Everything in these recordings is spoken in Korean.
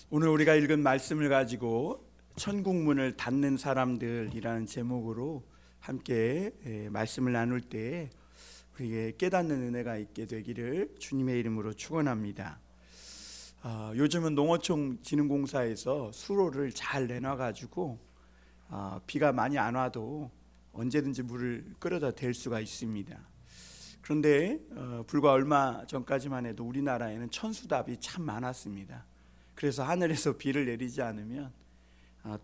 오늘 우리가 읽은 말씀을 가지고 천국문을 닫는 사람들이라는 제목으로 함께 말씀을 나눌 때 우리에게 깨닫는 은혜가 있게 되기를 주님의 이름으로 축원합니다. 요즘은 농어촌진흥공사에서 수로를 잘 내놔가지고 비가 많이 안 와도 언제든지 물을 끌어다 댈 수가 있습니다. 그런데 불과 얼마 전까지만 해도 우리나라에는 천수답이 참 많았습니다. 그래서 하늘에서 비를 내리지 않으면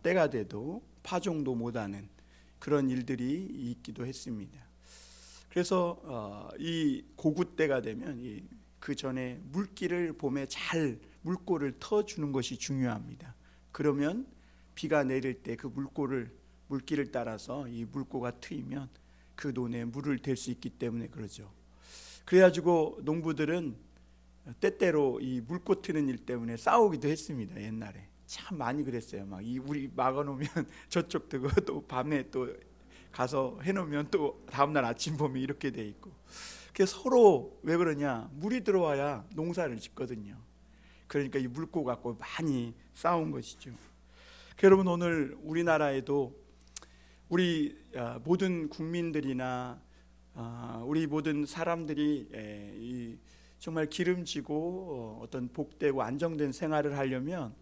때가 돼도 파종도 못하는 그런 일들이 있기도 했습니다. 그래서 이 고구 때가 되면 그 전에 물기를 봄에 잘 물꼬를 터주는 것이 중요합니다. 그러면 비가 내릴 때 그 물기를 따라서 이 물꼬가 트이면 그 논에 물을 댈 수 있기 때문에 그러죠. 그래가지고 농부들은 때때로 이 물꼬 트는 일 때문에 싸우기도 했습니다. 옛날에 참 많이 그랬어요. 막 우리 막아놓으면 저쪽 뜨고 또 밤에 또 가서 해놓으면 또 다음날 아침 보면 이렇게 돼 있고. 그래서 서로 왜 그러냐, 물이 들어와야 농사를 짓거든요. 그러니까 이 물꼬 갖고 많이 싸운 것이죠. 여러분, 오늘 우리나라에도 우리 모든 국민들이나 우리 모든 사람들이 정말 기름지고 어떤 복되고 안정된 생활을 하려면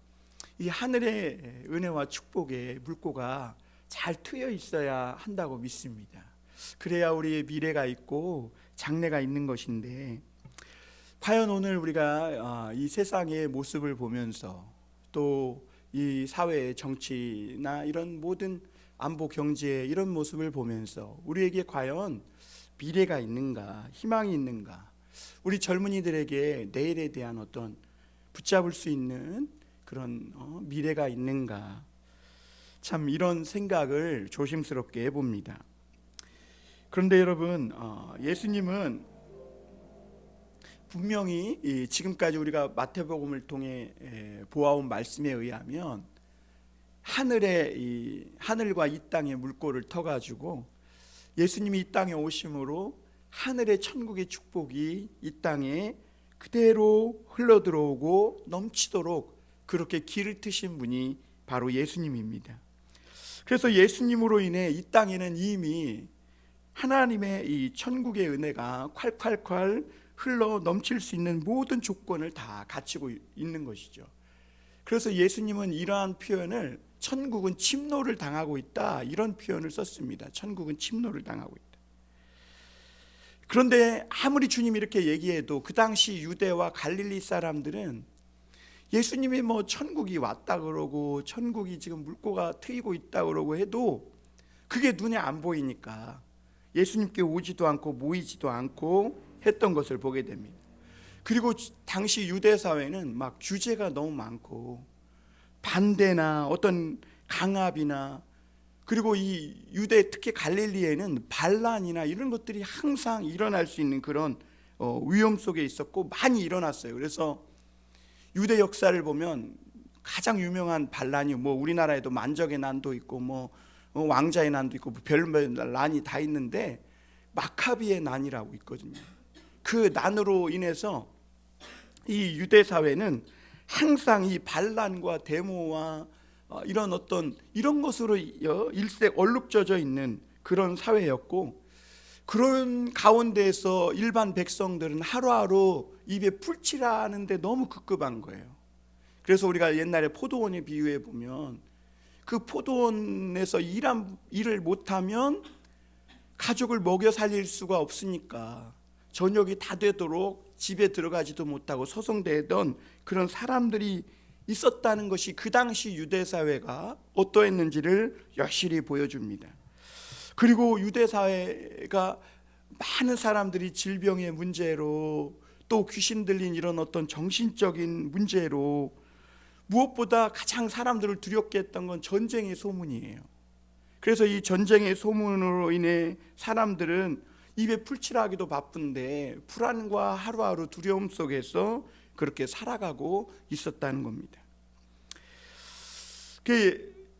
이 하늘의 은혜와 축복의 물꼬가 잘 트여 있어야 한다고 믿습니다. 그래야 우리의 미래가 있고 장래가 있는 것인데, 과연 오늘 우리가 이 세상의 모습을 보면서 또 이 사회의 정치나 이런 모든 안보 경제 이런 모습을 보면서 우리에게 과연 미래가 있는가, 희망이 있는가, 우리 젊은이들에게 내일에 대한 어떤 붙잡을 수 있는 그런 미래가 있는가, 참 이런 생각을 조심스럽게 해봅니다. 그런데 여러분, 예수님은 분명히 지금까지 우리가 마태복음을 통해 보아온 말씀에 의하면 하늘과 이 땅의 물꼬를 터가지고 예수님이 이 땅에 오심으로 하늘의 천국의 축복이 이 땅에 그대로 흘러들어오고 넘치도록 그렇게 길을 트신 분이 바로 예수님입니다. 그래서 예수님으로 인해 이 땅에는 이미 하나님의 이 천국의 은혜가 콸콸콸 흘러 넘칠 수 있는 모든 조건을 다 갖추고 있는 것이죠. 그래서 예수님은 이러한 표현을 천국은 침노를 당하고 있다, 이런 표현을 썼습니다. 천국은 침노를 당하고 있다. 그런데 아무리 주님이 이렇게 얘기해도 그 당시 유대와 갈릴리 사람들은 예수님이 뭐 천국이 왔다 그러고 천국이 지금 물꼬가 트이고 있다 그러고 해도 그게 눈에 안 보이니까 예수님께 오지도 않고 모이지도 않고 했던 것을 보게 됩니다. 그리고 당시 유대 사회는 막 규제가 너무 많고 반대나 어떤 강압이나, 그리고 이 유대 특히 갈릴리에는 반란이나 이런 것들이 항상 일어날 수 있는 그런 위험 속에 있었고 많이 일어났어요. 그래서 유대 역사를 보면 가장 유명한 반란이 뭐 우리나라에도 만적의 난도 있고 뭐 왕자의 난도 있고 별별 난이 다 있는데 마카비의 난이라고 있거든요. 그 난으로 인해서 이 유대 사회는 항상 이 반란과 데모와 이런 것으로 일색 얼룩져져 있는 그런 사회였고, 그런 가운데에서 일반 백성들은 하루하루 입에 풀칠하는데 너무 급급한 거예요. 그래서 우리가 옛날에 포도원에 비유해 보면 그 포도원에서 일을 못하면 가족을 먹여 살릴 수가 없으니까 저녁이 다 되도록 집에 들어가지도 못하고 소송되던 그런 사람들이 있었다는 것이 그 당시 유대 사회가 어떠했는지를 여실히 보여줍니다. 그리고 유대 사회가 많은 사람들이 질병의 문제로 또 귀신 들린 이런 어떤 정신적인 문제로 무엇보다 가장 사람들을 두렵게 했던 건 전쟁의 소문이에요. 그래서 이 전쟁의 소문으로 인해 사람들은 입에 풀칠하기도 바쁜데 불안과 하루하루 두려움 속에서 그렇게 살아가고 있었다는 겁니다.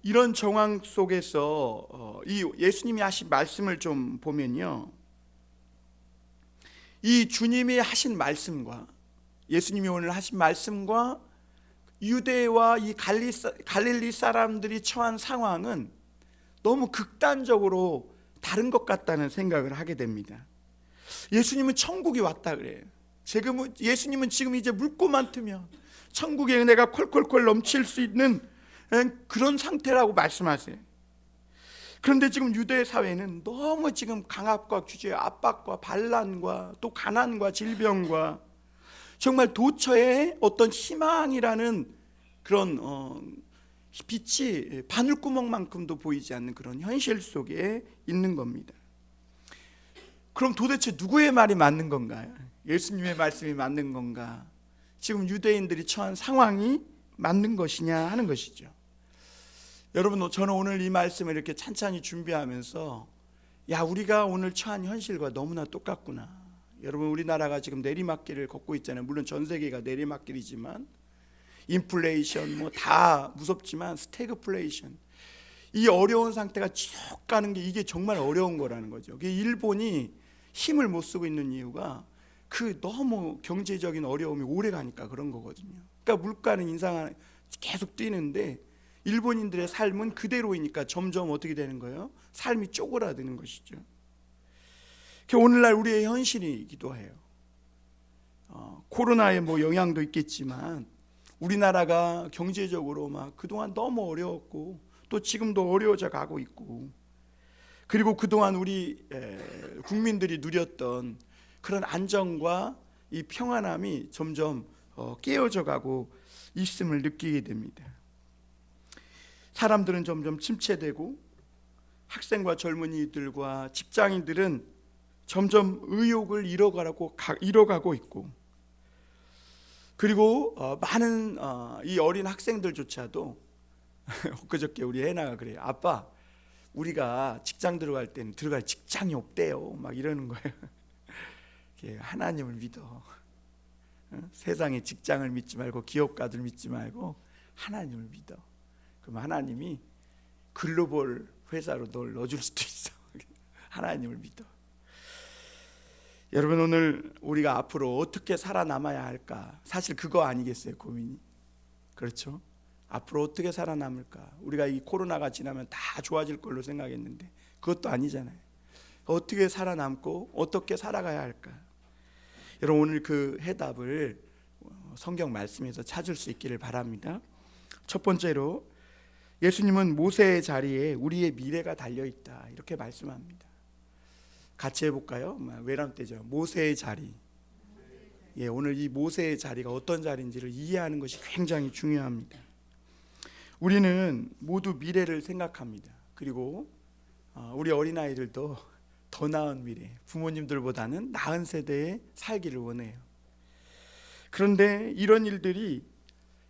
이런 정황 속에서 이 예수님이 하신 말씀을 좀 보면요, 이 주님이 하신 말씀과 예수님이 오늘 하신 말씀과 유대와 이 갈릴리 사람들이 처한 상황은 너무 극단적으로 다른 것 같다는 생각을 하게 됩니다. 예수님은 천국이 왔다 그래요. 예수님은 지금 이제 물고만 트면 천국의 은혜가 콜콜콜 넘칠 수 있는 그런 상태라고 말씀하세요. 그런데 지금 유대 사회는 너무 지금 강압과 규제, 압박과 반란과 또 가난과 질병과 정말 도처에 어떤 희망이라는 그런 빛이 바늘구멍만큼도 보이지 않는 그런 현실 속에 있는 겁니다. 그럼 도대체 누구의 말이 맞는 건가요? 예수님의 말씀이 맞는 건가? 지금 유대인들이 처한 상황이 맞는 것이냐 하는 것이죠. 여러분, 저는 오늘 이 말씀을 이렇게 찬찬히 준비하면서 우리가 오늘 처한 현실과 너무나 똑같구나. 여러분, 우리나라가 지금 내리막길을 걷고 있잖아요. 물론 전 세계가 내리막길이지만 인플레이션 뭐 다 무섭지만 스태그플레이션, 이 어려운 상태가 쭉 가는 게 이게 정말 어려운 거라는 거죠. 일본이 힘을 못 쓰고 있는 이유가 그 너무 경제적인 어려움이 오래 가니까 그런 거거든요. 그러니까 물가는 인상 계속 뛰는데 일본인들의 삶은 그대로이니까 점점 어떻게 되는 거예요? 삶이 쪼그라드는 것이죠. 오늘날 우리의 현실이기도 해요. 코로나의 뭐 영향도 있겠지만 우리나라가 경제적으로 막 그동안 너무 어려웠고 또 지금도 어려워져 가고 있고, 그리고 그동안 우리 국민들이 누렸던 그런 안정과 이 평안함이 점점 깨어져 가고 있음을 느끼게 됩니다. 사람들은 점점 침체되고 학생과 젊은이들과 직장인들은 점점 의욕을 잃어가고 있고, 그리고 많은 이 어린 학생들조차도 엊그저께 우리 해나가 그래요. 아빠, 우리가 직장 들어갈 때는 들어갈 직장이 없대요. 막 이러는 거예요. 하나님을 믿어. 세상의 직장을 믿지 말고 기업가들 믿지 말고 하나님을 믿어. 그럼 하나님이 글로벌 회사로 널 넣어줄 수도 있어. 하나님을 믿어. 여러분, 오늘 우리가 앞으로 어떻게 살아남아야 할까? 사실 그거 아니겠어요, 고민이? 그렇죠? 앞으로 어떻게 살아남을까? 우리가 이 코로나가 지나면 다 좋아질 걸로 생각했는데 그것도 아니잖아요. 어떻게 살아남고 어떻게 살아가야 할까? 여러분, 오늘 그 해답을 성경 말씀에서 찾을 수 있기를 바랍니다. 첫 번째로, 예수님은 모세의 자리에 우리의 미래가 달려있다, 이렇게 말씀합니다. 같이 해볼까요? 외람 때죠. 모세의 자리. 오늘 이 모세의 자리가 어떤 자리인지를 이해하는 것이 굉장히 중요합니다. 우리는 모두 미래를 생각합니다. 그리고 우리 어린아이들도 더 나은 미래, 부모님들보다는 나은 세대에 살기를 원해요. 그런데 이런 일들이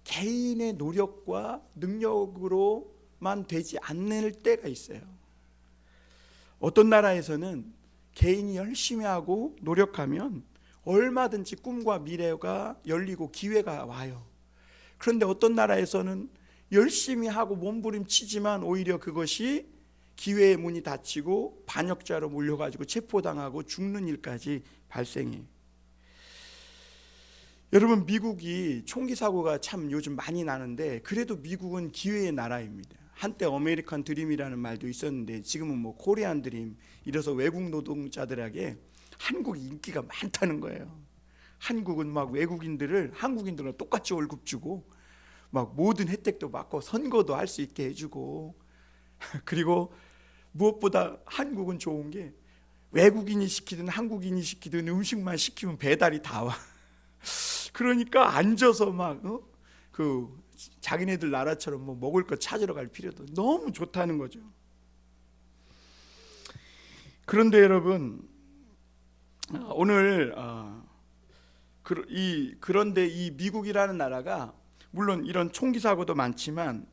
개인의 노력과 능력으로만 되지 않을 때가 있어요. 어떤 나라에서는 개인이 열심히 하고 노력하면 얼마든지 꿈과 미래가 열리고 기회가 와요. 그런데 어떤 나라에서는 열심히 하고 몸부림치지만 오히려 그것이 기회의 문이 닫히고 반역자로 몰려가지고 체포당하고 죽는 일까지 발생해요. 여러분, 미국이 총기 사고가 참 요즘 많이 나는데 그래도 미국은 기회의 나라입니다. 한때 아메리칸 드림이라는 말도 있었는데 지금은 뭐 코리안 드림, 이래서 외국 노동자들에게 한국이 인기가 많다는 거예요. 한국은 막 외국인들을 한국인들과 똑같이 월급 주고 막 모든 혜택도 받고 선거도 할 수 있게 해주고, 그리고 무엇보다 한국은 좋은 게 외국인이 시키든 한국인이 시키든 음식만 시키면 배달이 다 와. 그러니까 앉아서 막 자기네들 나라처럼 뭐 먹을 거 찾으러 갈 필요도, 너무 좋다는 거죠. 그런데 여러분, 오늘 그런데 이 미국이라는 나라가 물론 이런 총기 사고도 많지만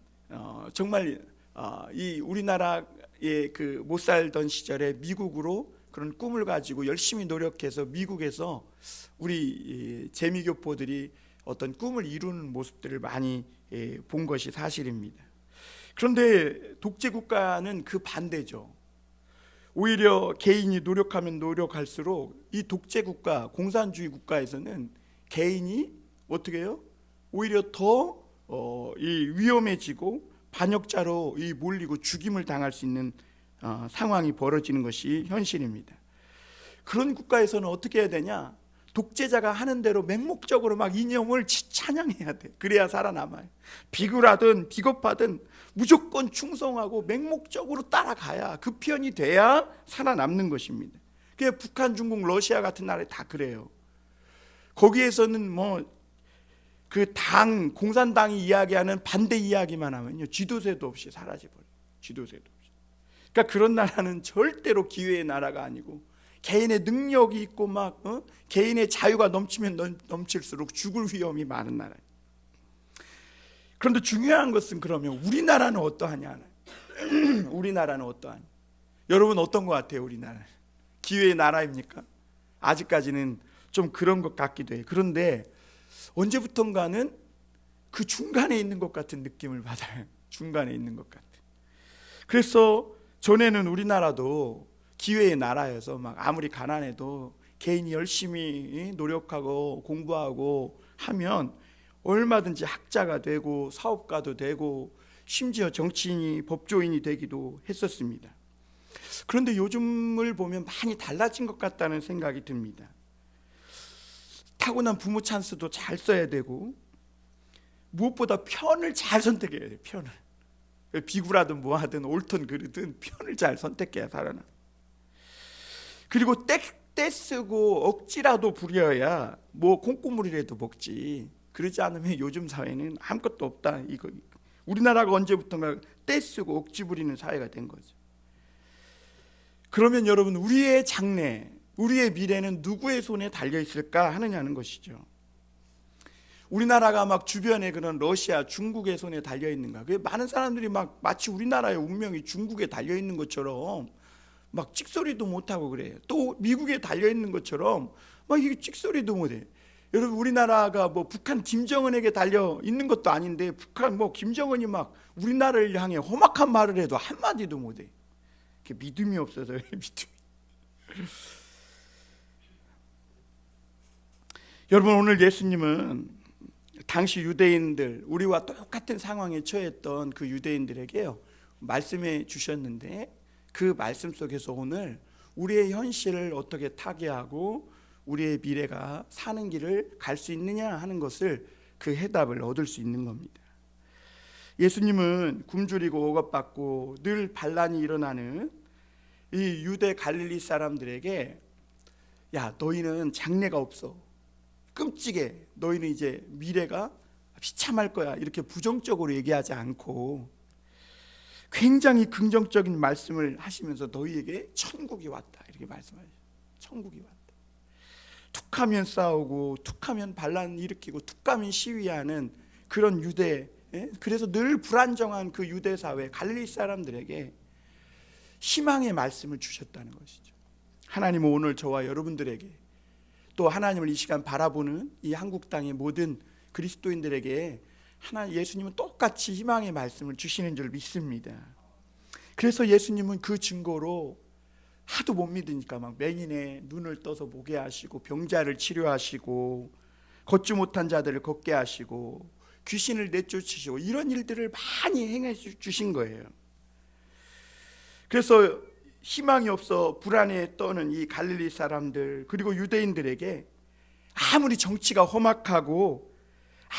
정말 이 우리나라의 그 못 살던 시절에 미국으로 그런 꿈을 가지고 열심히 노력해서 미국에서 우리 재미교포들이 어떤 꿈을 이루는 모습들을 많이 본 것이 사실입니다. 그런데 독재 국가는 그 반대죠. 오히려 개인이 노력하면 노력할수록 이 독재 국가, 공산주의 국가에서는 개인이 어떻게 해요? 오히려 더 이 위험해지고 반역자로 이 몰리고 죽임을 당할 수 있는 상황이 벌어지는 것이 현실입니다. 그런 국가에서는 어떻게 해야 되냐? 독재자가 하는 대로 맹목적으로 막 이념을 찬양해야 돼. 그래야 살아남아요. 비굴하든 비겁하든 무조건 충성하고 맹목적으로 따라가야, 그 편이 돼야 살아남는 것입니다. 그게 북한, 중국, 러시아 같은 나라에 다 그래요. 거기에서는 뭐 그 당, 공산당이 이야기하는 반대 이야기만 하면요, 쥐도새도 없이 사라져버려요. 쥐도새도 없이. 그러니까 그런 나라는 절대로 기회의 나라가 아니고, 개인의 능력이 있고 막 개인의 자유가 넘치면 넘칠수록 죽을 위험이 많은 나라예요. 그런데 중요한 것은 그러면 우리나라는 어떠하냐? 우리나라는 어떠하냐? 여러분 어떤 것 같아요? 우리나라 기회의 나라입니까? 아직까지는 좀 그런 것 같기도 해요. 그런데 언제부턴가는 그 중간에 있는 것 같은 느낌을 받아요. 중간에 있는 것 같아요. 그래서 전에는 우리나라도 기회의 나라여서 막 아무리 가난해도 개인이 열심히 노력하고 공부하고 하면 얼마든지 학자가 되고 사업가도 되고 심지어 정치인이, 법조인이 되기도 했었습니다. 그런데 요즘을 보면 많이 달라진 것 같다는 생각이 듭니다. 타고난 부모 찬스도 잘 써야 되고, 무엇보다 편을 잘 선택해야 돼요. 편을. 비굴하든 뭐하든 옳든 그르든 편을 잘 선택해야 살아나. 그리고 떼쓰고 억지라도 부려야 뭐 콩고물이라도 먹지. 그러지 않으면 요즘 사회는 아무것도 없다. 이거 우리나라가 언제부턴가 떼쓰고 억지 부리는 사회가 된 거죠. 그러면 여러분, 우리의 장래, 우리의 미래는 누구의 손에 달려 있을까 하느냐는 것이죠. 우리나라가 막 주변에 그런 러시아, 중국의 손에 달려 있는가? 많은 사람들이 막 마치 우리나라의 운명이 중국에 달려 있는 것처럼 막 찍소리도 못하고 그래요. 또 미국에 달려 있는 것처럼 막 이게 찍소리도 못해. 여러분, 우리나라가 뭐 북한 김정은에게 달려 있는 것도 아닌데, 북한 뭐 김정은이 막 우리나라를 향해 험악한 말을 해도 한마디도 못해. 믿음이 없어서 믿음이. 여러분, 오늘 예수님은 당시 유대인들, 우리와 똑같은 상황에 처했던 그 유대인들에게요, 말씀해 주셨는데, 그 말씀 속에서 오늘 우리의 현실을 어떻게 타개하고 우리의 미래가 사는 길을 갈 수 있느냐 하는 것을, 그 해답을 얻을 수 있는 겁니다. 예수님은 굶주리고 억압받고 늘 반란이 일어나는 이 유대 갈릴리 사람들에게, 야, 너희는 장래가 없어, 끔찍해, 너희는 이제 미래가 비참할 거야, 이렇게 부정적으로 얘기하지 않고 굉장히 긍정적인 말씀을 하시면서 너희에게 천국이 왔다, 이렇게 말씀하셔요. 천국이 왔다. 툭하면 싸우고 툭하면 반란 일으키고 툭하면 시위하는 그런 유대, 그래서 늘 불안정한 그 유대 사회, 갈릴리 사람들에게 희망의 말씀을 주셨다는 것이죠. 하나님은 오늘 저와 여러분들에게, 또 하나님을 이 시간 바라보는 이 한국 땅의 모든 그리스도인들에게 예수님은 똑같이 희망의 말씀을 주시는 줄 믿습니다. 그래서 예수님은 그 증거로 하도 못 믿으니까 막 맹인의 눈을 떠서 보게 하시고, 병자를 치료하시고, 걷지 못한 자들을 걷게 하시고, 귀신을 내쫓으시고, 이런 일들을 많이 행해 주신 거예요. 그래서 희망이 없어 불안에 떠는 이 갈릴리 사람들, 그리고 유대인들에게 아무리 정치가 험악하고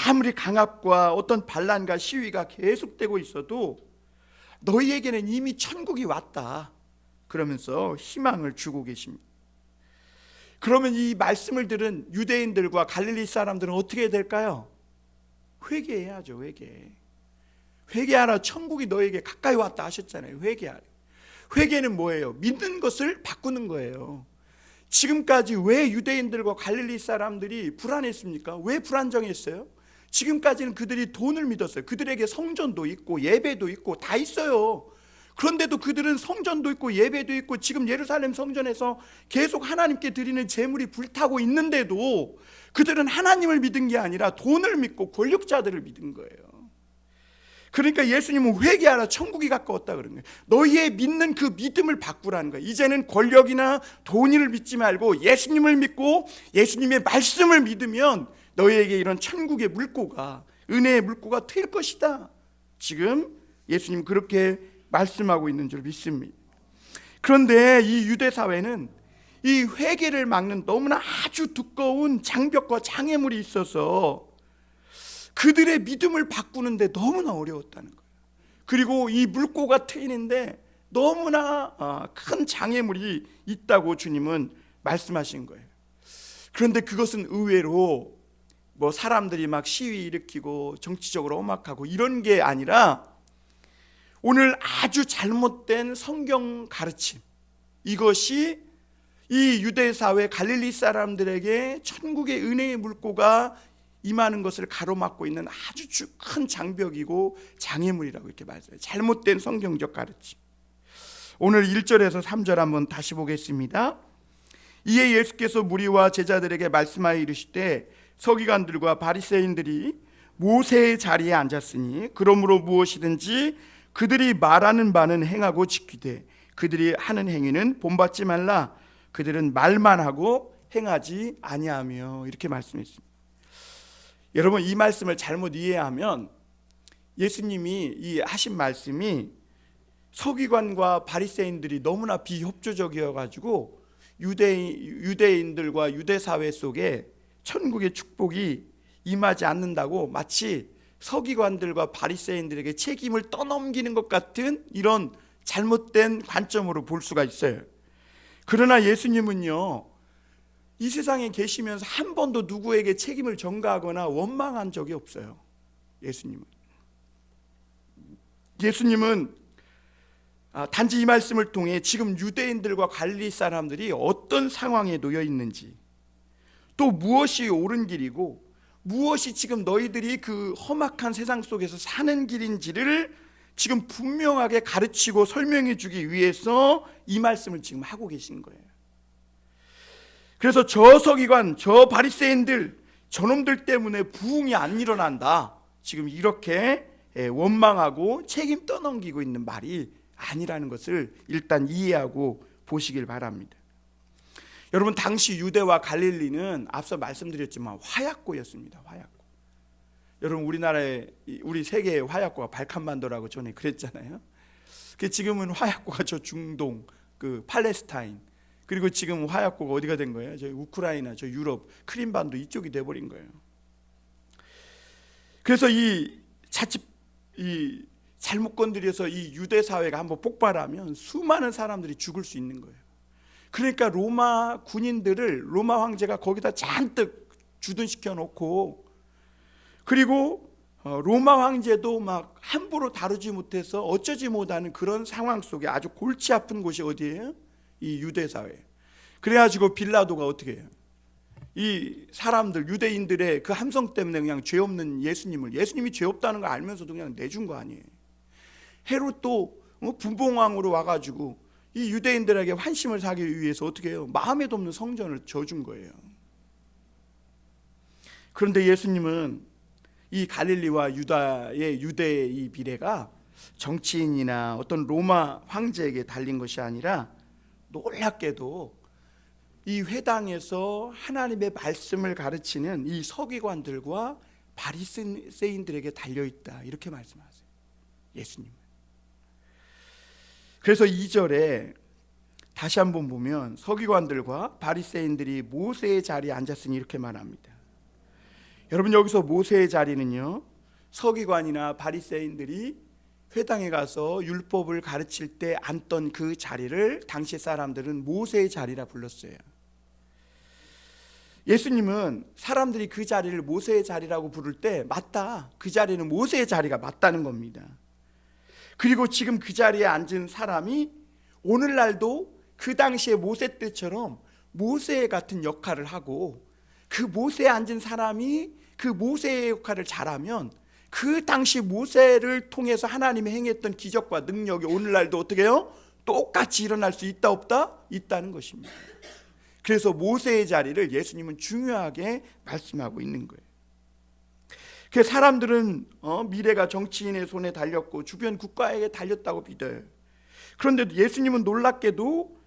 아무리 강압과 어떤 반란과 시위가 계속되고 있어도 너희에게는 이미 천국이 왔다, 그러면서 희망을 주고 계십니다. 그러면 이 말씀을 들은 유대인들과 갈릴리 사람들은 어떻게 해야 될까요? 회개해야죠. 회개하라, 천국이 너에게 가까이 왔다 하셨잖아요. 회개하라. 회개는 뭐예요? 믿는 것을 바꾸는 거예요. 지금까지 왜 유대인들과 갈릴리 사람들이 불안했습니까? 왜 불안정했어요? 지금까지는 그들이 돈을 믿었어요. 그들에게 성전도 있고 예배도 있고 다 있어요. 그런데도 그들은 성전도 있고 예배도 있고 지금 예루살렘 성전에서 계속 하나님께 드리는 제물이 불타고 있는데도 그들은 하나님을 믿은 게 아니라 돈을 믿고 권력자들을 믿은 거예요. 그러니까 예수님은 회개하라, 천국이 가까웠다 그런 거예요. 너희의 믿는 그 믿음을 바꾸라는 거예요. 이제는 권력이나 돈을 믿지 말고 예수님을 믿고 예수님의 말씀을 믿으면 너희에게 이런 천국의 물고가 은혜의 물고가 트일 것이다. 지금 예수님 그렇게 말씀하고 있는 줄 믿습니다. 그런데 이 유대 사회는 이 회개를 막는 너무나 아주 두꺼운 장벽과 장애물이 있어서 그들의 믿음을 바꾸는데 너무나 어려웠다는 거예요. 그리고 이 물고가 트이는데 너무나 큰 장애물이 있다고 주님은 말씀하신 거예요. 그런데 그것은 의외로 뭐 사람들이 막 시위 일으키고 정치적으로 험악하고 이런 게 아니라 오늘 아주 잘못된 성경 가르침, 이것이 이 유대 사회 갈릴리 사람들에게 천국의 은혜의 물고가 임하는 것을 가로막고 있는 아주 큰 장벽이고 장애물이라고 이렇게 말해요. 잘못된 성경적 가르침. 오늘 1절에서 3절 한번 다시 보겠습니다. 이에 예수께서 무리와 제자들에게 말씀하여 이르시되 서기관들과 바리새인들이 모세의 자리에 앉았으니 그러므로 무엇이든지 그들이 말하는 바는 행하고 지키되 그들이 하는 행위는 본받지 말라. 그들은 말만 하고 행하지 아니하며, 이렇게 말씀했습니다. 여러분, 이 말씀을 잘못 이해하면 예수님이 이 하신 말씀이 서기관과 바리새인들이 너무나 비협조적이어 가지고 유대인들과 유대 사회 속에 천국의 축복이 임하지 않는다고 마치 서기관들과 바리새인들에게 책임을 떠넘기는 것 같은 이런 잘못된 관점으로 볼 수가 있어요. 그러나 예수님은요, 이 세상에 계시면서 한 번도 누구에게 책임을 전가하거나 원망한 적이 없어요. 예수님은 단지 이 말씀을 통해 지금 유대인들과 갈릴리 사람들이 어떤 상황에 놓여 있는지, 또 무엇이 옳은 길이고 무엇이 지금 너희들이 그 험악한 세상 속에서 사는 길인지를 지금 분명하게 가르치고 설명해 주기 위해서 이 말씀을 지금 하고 계신 거예요. 그래서 저 서기관, 저 바리새인들, 저놈들 때문에 부흥이 안 일어난다, 지금 이렇게 원망하고 책임 떠넘기고 있는 말이 아니라는 것을 일단 이해하고 보시길 바랍니다. 여러분, 당시 유대와 갈릴리는 앞서 말씀드렸지만 화약고였습니다. 화약고. 여러분, 우리 세계의 화약고가 발칸반도라고 전에 그랬잖아요. 지금은 화약고가 저 중동, 그 팔레스타인, 그리고 지금 화약고가 어디가 된 거예요? 저 우크라이나, 저 유럽, 크림반도 이쪽이 돼버린 거예요. 그래서 잘못 건드려서 이 유대 사회가 한번 폭발하면 수많은 사람들이 죽을 수 있는 거예요. 그러니까 로마 군인들을 로마 황제가 거기다 잔뜩 주둔시켜 놓고, 그리고 로마 황제도 막 함부로 다루지 못해서 어쩌지 못하는 그런 상황 속에 아주 골치 아픈 곳이 어디예요? 이 유대 사회. 그래가지고 빌라도가 어떻게 해요? 이 사람들, 유대인들의 그 함성 때문에 그냥 죄 없는 예수님이 죄 없다는 걸 알면서도 그냥 내준 거 아니에요. 헤롯도 분봉왕으로 와가지고 이 유대인들에게 환심을 사기 위해서 어떻게 해요? 마음에도 없는 성전을 져준 거예요. 그런데 예수님은 이 갈릴리와 유대의 이 미래가 정치인이나 어떤 로마 황제에게 달린 것이 아니라 놀랍게도 이 회당에서 하나님의 말씀을 가르치는 이 서기관들과 바리새인들에게 달려있다, 이렇게 말씀하세요, 예수님. 그래서 2절에 다시 한번 보면 서기관들과 바리새인들이 모세의 자리에 앉았으니 이렇게 말합니다. 여러분, 여기서 모세의 자리는요, 서기관이나 바리새인들이 회당에 가서 율법을 가르칠 때 앉던 그 자리를 당시 사람들은 모세의 자리라 불렀어요. 예수님은 사람들이 그 자리를 모세의 자리라고 부를 때 맞다, 그 자리는 모세의 자리가 맞다는 겁니다. 그리고 지금 그 자리에 앉은 사람이 오늘날도 그 당시에 모세 때처럼 모세 같은 역할을 하고, 그 모세에 앉은 사람이 그 모세의 역할을 잘하면 그 당시 모세를 통해서 하나님이 행했던 기적과 능력이 오늘날도 어떻게 해요? 똑같이 일어날 수 있다 없다? 있다는 것입니다. 그래서 모세의 자리를 예수님은 중요하게 말씀하고 있는 거예요. 그 사람들은 미래가 정치인의 손에 달렸고 주변 국가에게 달렸다고 믿어요. 그런데 예수님은 놀랍게도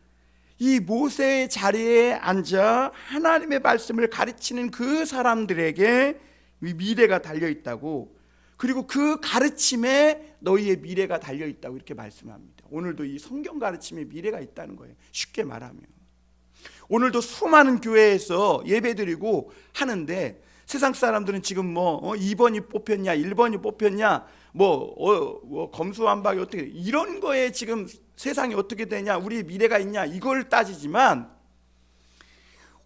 이 모세의 자리에 앉아 하나님의 말씀을 가르치는 그 사람들에게 미래가 달려 있다고, 그리고 그 가르침에 너희의 미래가 달려 있다고 이렇게 말씀합니다. 오늘도 이 성경 가르침에 미래가 있다는 거예요. 쉽게 말하면 오늘도 수많은 교회에서 예배드리고 하는데 세상 사람들은 지금 뭐 2번이 뽑혔냐 1번이 뽑혔냐 검수완박이 어떻게 이런 거에 지금 세상이 어떻게 되냐, 우리의 미래가 있냐, 이걸 따지지만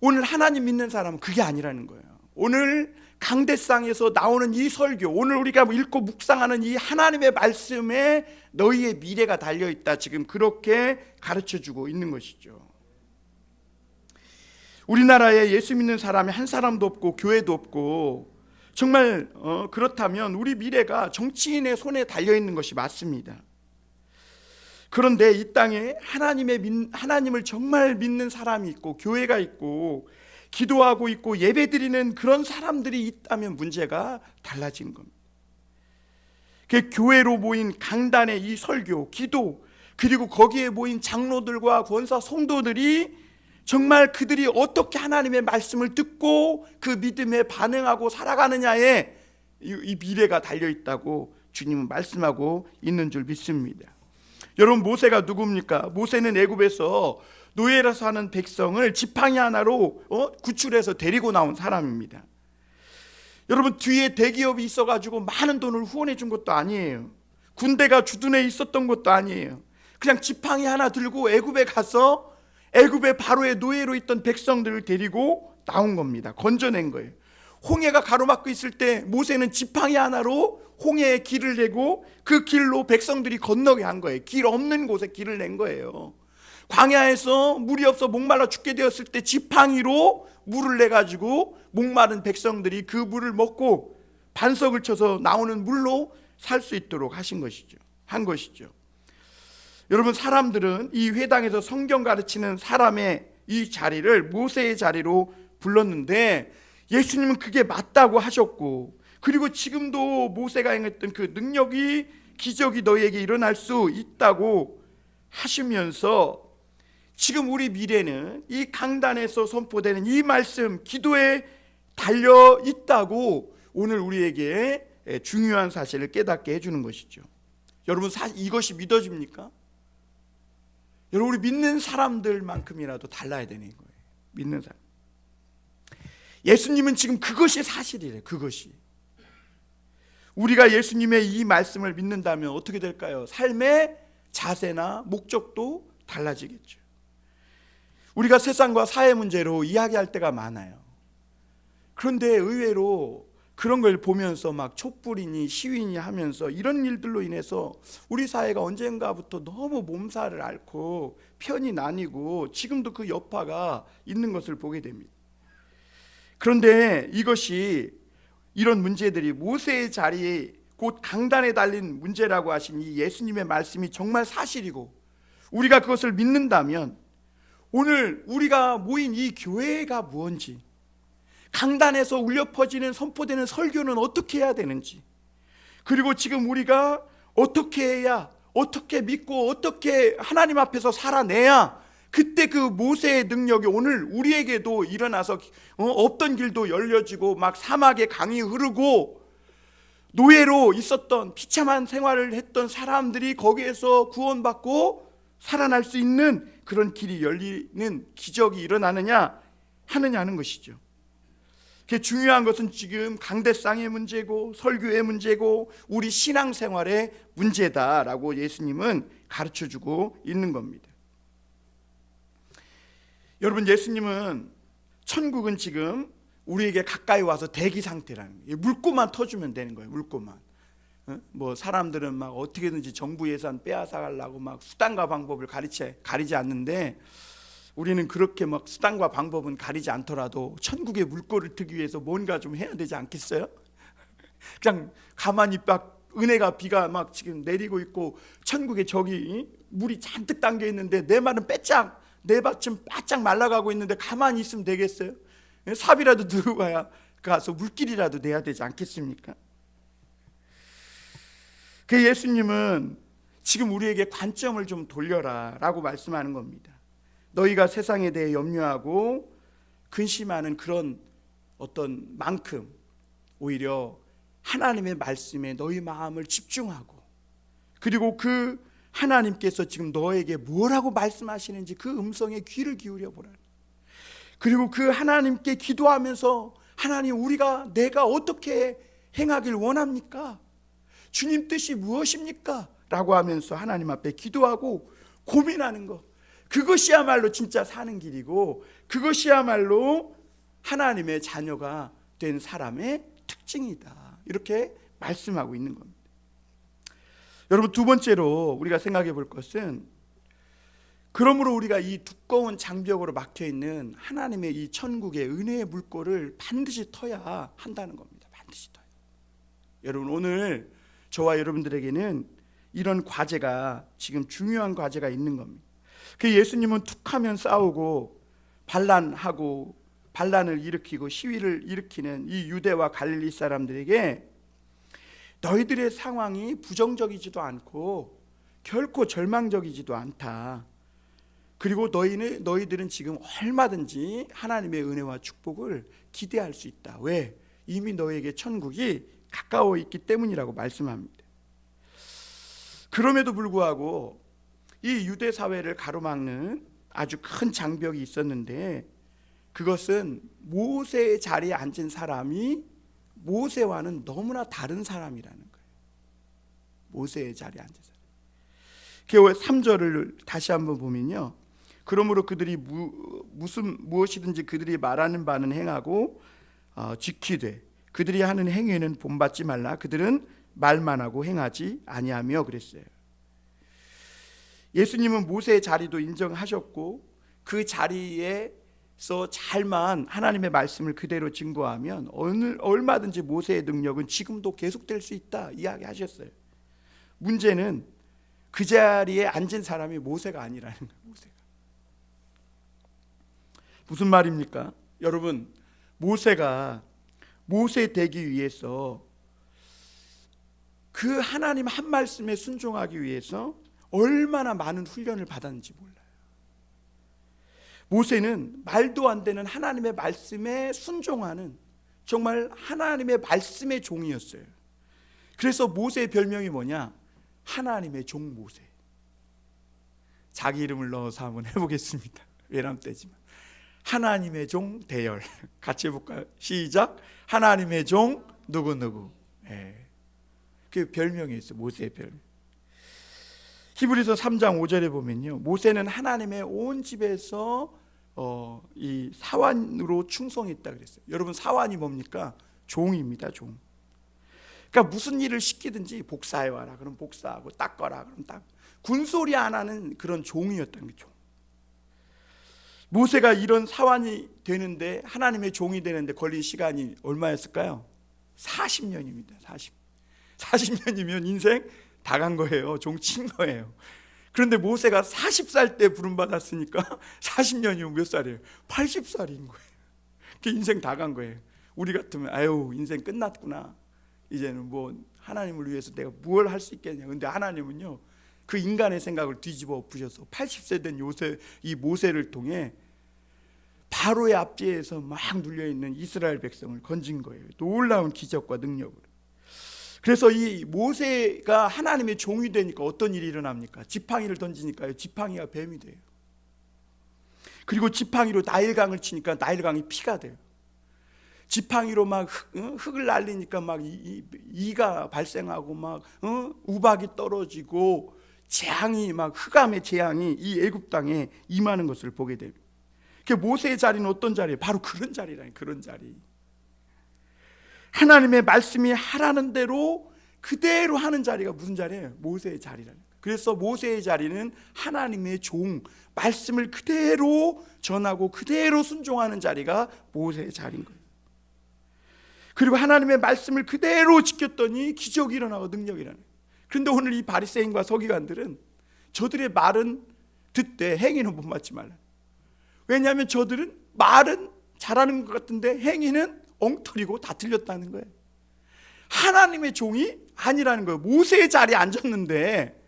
오늘 하나님 믿는 사람은 그게 아니라는 거예요. 오늘 강대상에서 나오는 이 설교, 오늘 우리가 읽고 묵상하는 이 하나님의 말씀에 너희의 미래가 달려있다, 지금 그렇게 가르쳐주고 있는 것이죠. 우리나라에 예수 믿는 사람이 한 사람도 없고 교회도 없고, 정말 그렇다면 우리 미래가 정치인의 손에 달려있는 것이 맞습니다. 그런데 이 땅에 하나님을 정말 믿는 사람이 있고 교회가 있고 기도하고 있고 예배드리는 그런 사람들이 있다면 문제가 달라진 겁니다. 그 교회로 모인 강단의 이 설교, 기도, 그리고 거기에 모인 장로들과 권사 성도들이 정말 그들이 어떻게 하나님의 말씀을 듣고 그 믿음에 반응하고 살아가느냐에 이 미래가 달려있다고 주님은 말씀하고 있는 줄 믿습니다. 여러분, 모세가 누굽니까? 모세는 애굽에서 노예라서 사는 백성을 지팡이 하나로 구출해서 데리고 나온 사람입니다. 여러분, 뒤에 대기업이 있어가지고 많은 돈을 후원해 준 것도 아니에요. 군대가 주둔해 있었던 것도 아니에요. 그냥 지팡이 하나 들고 애굽에 가서 애굽의 바로의 노예로 있던 백성들을 데리고 나온 겁니다. 건져낸 거예요. 홍해가 가로막고 있을 때 모세는 지팡이 하나로 홍해에 길을 내고 그 길로 백성들이 건너게 한 거예요. 길 없는 곳에 길을 낸 거예요. 광야에서 물이 없어 목말라 죽게 되었을 때 지팡이로 물을 내가지고 목마른 백성들이 그 물을 먹고 반석을 쳐서 나오는 물로 살 수 있도록 한 것이죠. 여러분, 사람들은 이 회당에서 성경 가르치는 사람의 이 자리를 모세의 자리로 불렀는데 예수님은 그게 맞다고 하셨고, 그리고 지금도 모세가 행했던 그 능력이, 기적이 너희에게 일어날 수 있다고 하시면서 지금 우리 미래는 이 강단에서 선포되는 이 말씀, 기도에 달려 있다고 오늘 우리에게 중요한 사실을 깨닫게 해주는 것이죠. 여러분, 이것이 믿어집니까? 여러분, 우리 믿는 사람들만큼이라도 달라야 되는 거예요. 믿는 사람. 예수님은 지금 그것이 사실이래요. 그것이. 우리가 예수님의 이 말씀을 믿는다면 어떻게 될까요? 삶의 자세나 목적도 달라지겠죠. 우리가 세상과 사회 문제로 이야기할 때가 많아요. 그런데 의외로 그런 걸 보면서 막 촛불이니 시위니 하면서 이런 일들로 인해서 우리 사회가 언젠가부터 너무 몸살을 앓고 편이 나뉘고 지금도 그 여파가 있는 것을 보게 됩니다. 그런데 이런 문제들이 모세의 자리에 곧 강단에 달린 문제라고 하신 이 예수님의 말씀이 정말 사실이고 우리가 그것을 믿는다면 오늘 우리가 모인 이 교회가 무엇인지, 강단에서 울려 퍼지는 선포되는 설교는 어떻게 해야 되는지, 그리고 지금 우리가 어떻게 해야, 어떻게 믿고 어떻게 하나님 앞에서 살아내야 그때 그 모세의 능력이 오늘 우리에게도 일어나서 없던 길도 열려지고 막 사막에 강이 흐르고 노예로 있었던 비참한 생활을 했던 사람들이 거기에서 구원받고 살아날 수 있는 그런 길이 열리는 기적이 일어나느냐 하느냐 하는 것이죠. 그게 중요한 것은 지금 강대상의 문제고 설교의 문제고 우리 신앙생활의 문제다라고 예수님은 가르쳐주고 있는 겁니다. 여러분, 예수님은 천국은 지금 우리에게 가까이 와서 대기 상태라는 거예요. 물꼬만 터주면 되는 거예요. 물꼬만. 사람들은 막 어떻게든지 정부 예산 빼앗아가려고 막 수단과 방법을 가리지 않는데 우리는 그렇게 막 수단과 방법은 가리지 않더라도 천국의 물꼬를 트기 위해서 뭔가 좀 해야 되지 않겠어요? 그냥 가만히 막 비가 막 지금 내리고 있고 천국에 저기 물이 잔뜩 담겨 있는데 내 말은 내 밭은 바짝 말라가고 있는데 가만히 있으면 되겠어요? 삽이라도 들고 가서 물길이라도 내야 되지 않겠습니까? 그 예수님은 지금 우리에게 관점을 좀 돌려라 라고 말씀하는 겁니다. 너희가 세상에 대해 염려하고 근심하는 그런 어떤 만큼 오히려 하나님의 말씀에 너희 마음을 집중하고, 그리고 그 하나님께서 지금 너에게 뭐라고 말씀하시는지 그 음성에 귀를 기울여 보라. 그리고 그 하나님께 기도하면서 하나님, 내가 어떻게 행하길 원합니까? 주님 뜻이 무엇입니까? 라고 하면서 하나님 앞에 기도하고 고민하는 것, 그것이야말로 진짜 사는 길이고, 그것이야말로 하나님의 자녀가 된 사람의 특징이다, 이렇게 말씀하고 있는 겁니다. 여러분, 두 번째로 우리가 생각해 볼 것은, 그러므로 우리가 이 두꺼운 장벽으로 막혀있는 하나님의 이 천국의 은혜의 물꼬를 반드시 터야 한다는 겁니다. 반드시 터야. 여러분, 오늘 저와 여러분들에게는 이런 과제가, 지금 중요한 과제가 있는 겁니다. 그 예수님은 툭하면 싸우고 반란을 일으키고 시위를 일으키는 이 유대와 갈릴리 사람들에게 너희들의 상황이 부정적이지도 않고 결코 절망적이지도 않다. 그리고 너희들은 지금 얼마든지 하나님의 은혜와 축복을 기대할 수 있다. 왜? 이미 너희에게 천국이 가까워 있기 때문이라고 말씀합니다. 그럼에도 불구하고 이 유대 사회를 가로막는 아주 큰 장벽이 있었는데, 그것은 모세의 자리에 앉은 사람이 모세와는 너무나 다른 사람이라는 거예요. 모세의 자리에 앉은 사람. 그 3절을 다시 한번 보면요, 그러므로 그들이 무엇이든지 그들이 말하는 바는 행하고 지키되 그들이 하는 행위에는 본받지 말라. 그들은 말만 하고 행하지 아니하며 그랬어요. 예수님은 모세의 자리도 인정하셨고, 그 자리에서 잘만 하나님의 말씀을 그대로 증거하면 얼마든지 모세의 능력은 지금도 계속될 수 있다 이야기하셨어요. 문제는 그 자리에 앉은 사람이 모세가 아니라는 거예요. 무슨 말입니까? 여러분, 모세가 모세 되기 위해서, 그 하나님 한 말씀에 순종하기 위해서 얼마나 많은 훈련을 받았는지 몰라요. 모세는 말도 안 되는 하나님의 말씀에 순종하는, 정말 하나님의 말씀의 종이었어요. 그래서 모세의 별명이 뭐냐? 하나님의 종 모세. 자기 이름을 넣어서 한번 해보겠습니다. 외람 때지만. 하나님의 종 대열. 같이 해볼까요? 시작. 하나님의 종 누구누구. 그 별명이 있어요. 모세의 별명. 히브리서 3장 5절에 보면요, 모세는 하나님의 온 집에서 이 사환으로 충성했다 그랬어요. 여러분, 사환이 뭡니까? 종입니다. 종. 그러니까 무슨 일을 시키든지 복사해와라 그럼 복사하고, 닦아라 그럼 닦. 군소리 안 하는 그런 종이었던 거죠. 모세가 이런 사환이 되는데, 하나님의 종이 되는데 걸린 시간이 얼마였을까요? 40년입니다. 40년이면 인생 다 간 거예요. 종 친 거예요. 그런데 모세가 40살 때 부름받았으니까 40년이면 몇 살이에요? 80살인 거예요. 그 인생 다 간 거예요. 우리 같으면 아유, 인생 끝났구나, 이제는 뭐 하나님을 위해서 내가 뭘 할 수 있겠냐. 근데 하나님은요, 그 인간의 생각을 뒤집어 엎으셔서 80세 된 이 모세를 통해 바로의 압제에서 막 눌려있는 이스라엘 백성을 건진 거예요. 놀라운 기적과 능력으로. 그래서 이 모세가 하나님의 종이 되니까 어떤 일이 일어납니까? 지팡이를 던지니까요, 지팡이가 뱀이 돼요. 그리고 지팡이로 나일강을 치니까 나일강이 피가 돼요. 지팡이로 막 흙을 날리니까 막 이가 발생하고 막 우박이 떨어지고 재앙이, 막 흑암의 재앙이 이 애굽 땅에 임하는 것을 보게 됩니다. 그 모세의 자리는 어떤 자리예요? 바로 그런 자리라니, 그런 자리. 하나님의 말씀이 하라는 대로 그대로 하는 자리가 무슨 자리예요? 모세의 자리라는 거예요. 그래서 모세의 자리는 하나님의 종, 말씀을 그대로 전하고 그대로 순종하는 자리가 모세의 자리인 거예요. 그리고 하나님의 말씀을 그대로 지켰더니 기적이 일어나고 능력이 일어나요. 그런데 오늘 이 바리새인과 서기관들은 저들의 말은 듣되 행위는 못 맞지 말라. 왜냐하면 저들은 말은 잘하는 것 같은데 행위는 엉터리고 다 틀렸다는 거예요. 하나님의 종이 아니라는 거예요. 모세의 자리에 앉았는데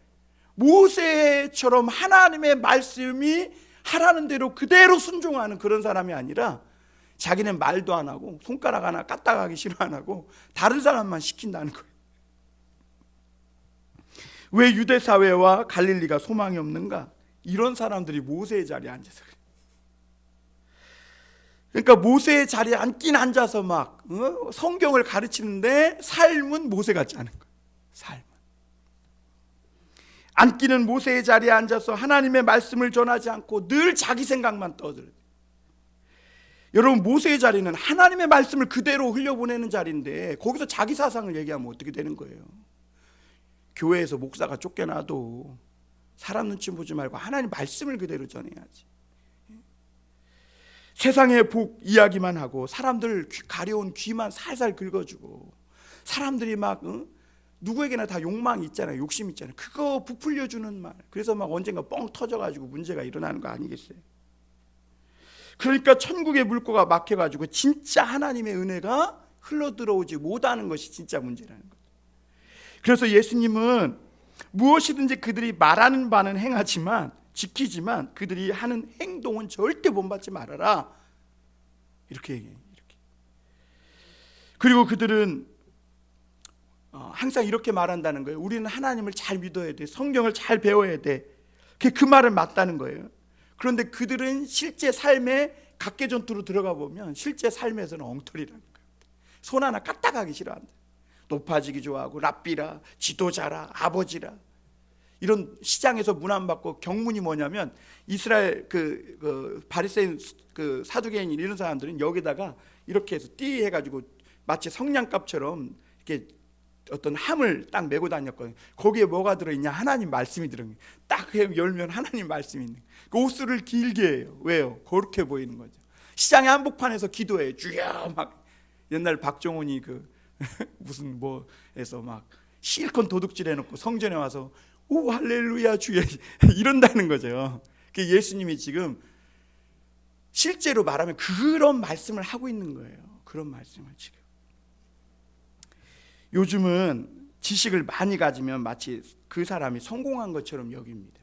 모세처럼 하나님의 말씀이 하라는 대로 그대로 순종하는 그런 사람이 아니라 자기는 말도 안 하고 손가락 하나 까딱하기 싫어 안 하고 다른 사람만 시킨다는 거예요. 왜 유대 사회와 갈릴리가 소망이 없는가? 이런 사람들이 모세의 자리에 앉아서 그래요. 그러니까 모세의 자리에 앉긴 앉아서 막 성경을 가르치는데 삶은 모세 같지 않은 거예요. 삶은 앉기는 모세의 자리에 앉아서 하나님의 말씀을 전하지 않고 늘 자기 생각만 떠들어요. 여러분, 모세의 자리는 하나님의 말씀을 그대로 흘려보내는 자리인데 거기서 자기 사상을 얘기하면 어떻게 되는 거예요? 교회에서 목사가 쫓겨나도 사람 눈치 보지 말고 하나님 말씀을 그대로 전해야지. 세상의 복 이야기만 하고 사람들 가려운 귀만 살살 긁어주고 사람들이 막 누구에게나 다 욕망이 있잖아요. 욕심 있잖아요. 그거 부풀려주는 말. 그래서 막 언젠가 뻥 터져가지고 문제가 일어나는 거 아니겠어요? 그러니까 천국의 물꼬가 막혀가지고 진짜 하나님의 은혜가 흘러들어오지 못하는 것이 진짜 문제라는 거예요. 그래서 예수님은 무엇이든지 그들이 말하는 바는 행하지만 지키지만 그들이 하는 행동은 절대 본받지 말아라, 이렇게 얘기해요. 이렇게. 그리고 그들은 항상 이렇게 말한다는 거예요. 우리는 하나님을 잘 믿어야 돼, 성경을 잘 배워야 돼. 그 말은 맞다는 거예요. 그런데 그들은 실제 삶에 각계전투로 들어가 보면 실제 삶에서는 엉터리라는 거예요. 손 하나 까딱하기 싫어한다. 높아지기 좋아하고 랍비라, 지도자라, 아버지라, 이런 시장에서 문안받고 경문이 뭐냐면 이스라엘 바리새인 사두개인 이런 사람들은 여기다가 이렇게 해서 띠 해가지고 마치 성냥갑처럼 이렇게 어떤 함을 딱 메고 다녔거든요. 거기에 뭐가 들어있냐? 하나님 말씀이 들어있는 거예요. 딱 열면 하나님 말씀이 있는 거예요. 그 옷을 길게 해요. 왜요? 그렇게 보이는 거죠. 시장의 한복판에서 기도해요. 주여, 막 옛날 박정훈이 무슨 뭐에서 막 실컷 도둑질 해놓고 성전에 와서 오 할렐루야 주여 이런다는 거죠. 예수님이 지금 실제로 말하면 그런 말씀을 하고 있는 거예요. 그런 말씀을 지금. 요즘은 지식을 많이 가지면 마치 그 사람이 성공한 것처럼 여깁니다.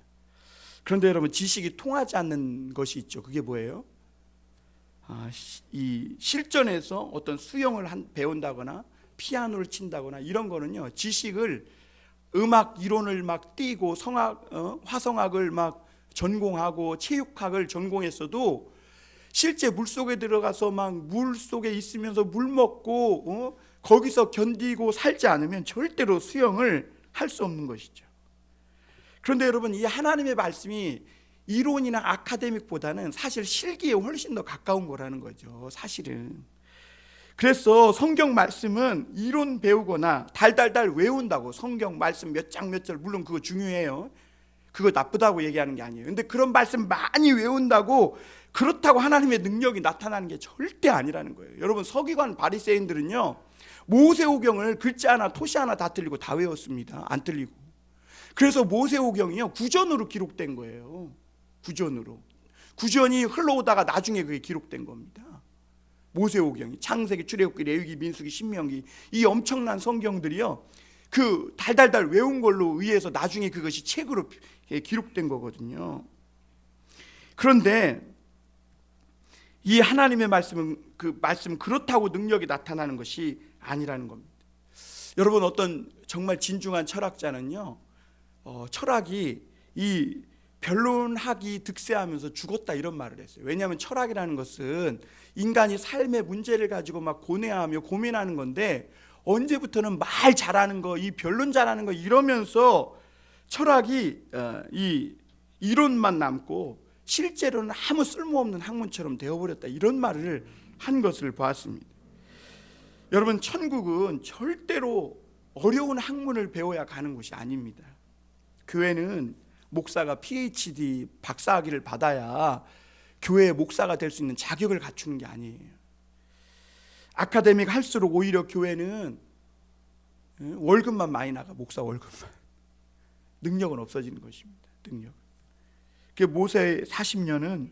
그런데 여러분, 지식이 통하지 않는 것이 있죠. 그게 뭐예요? 이 실전에서 어떤 수영을 배운다거나 피아노를 친다거나 이런 거는요, 지식을 음악 이론을 막 띄고 화성학을 막 전공하고 체육학을 전공했어도 실제 물속에 들어가서 막 물속에 있으면서 물 먹고 거기서 견디고 살지 않으면 절대로 수영을 할 수 없는 것이죠. 그런데 여러분, 이 하나님의 말씀이 이론이나 아카데믹보다는 사실 실기에 훨씬 더 가까운 거라는 거죠, 사실은. 그래서 성경 말씀은 이론 배우거나 달달달 외운다고 성경 말씀 몇 장 몇 절, 물론 그거 중요해요. 그거 나쁘다고 얘기하는 게 아니에요. 근데 그런 말씀 많이 외운다고 그렇다고 하나님의 능력이 나타나는 게 절대 아니라는 거예요. 여러분, 서기관 바리새인들은요, 모세오경을 글자 하나 토시 하나 다 틀리고 다 외웠습니다. 안 틀리고. 그래서 모세오경이요, 구전으로 기록된 거예요. 구전이 흘러오다가 나중에 그게 기록된 겁니다. 모세오경이 창세기, 출애굽기, 레위기, 민수기, 신명기, 이 엄청난 성경들이요, 그 달달달 외운 걸로 의해서 나중에 그것이 책으로 기록된 거거든요. 그런데 이 하나님의 말씀은 그렇다고 능력이 나타나는 것이 아니라는 겁니다. 여러분, 어떤 정말 진중한 철학자는요, 철학이 이 변론하기 득세하면서 죽었다, 이런 말을 했어요. 왜냐하면 철학이라는 것은 인간이 삶의 문제를 가지고 막 고뇌하며 고민하는 건데, 언제부터는 말 잘하는 거, 이 변론 잘하는 거 이러면서 철학이 이 이론만 남고 실제로는 아무 쓸모없는 학문처럼 되어버렸다, 이런 말을 한 것을 보았습니다. 여러분, 천국은 절대로 어려운 학문을 배워야 가는 곳이 아닙니다. 교회는 목사가 PhD 박사학위를 받아야 교회의 목사가 될 수 있는 자격을 갖추는 게 아니에요. 아카데믹 할수록 오히려 교회는 월급만 많이 나가, 목사 월급만. 능력은 없어지는 것입니다. 능력. 모세 40년은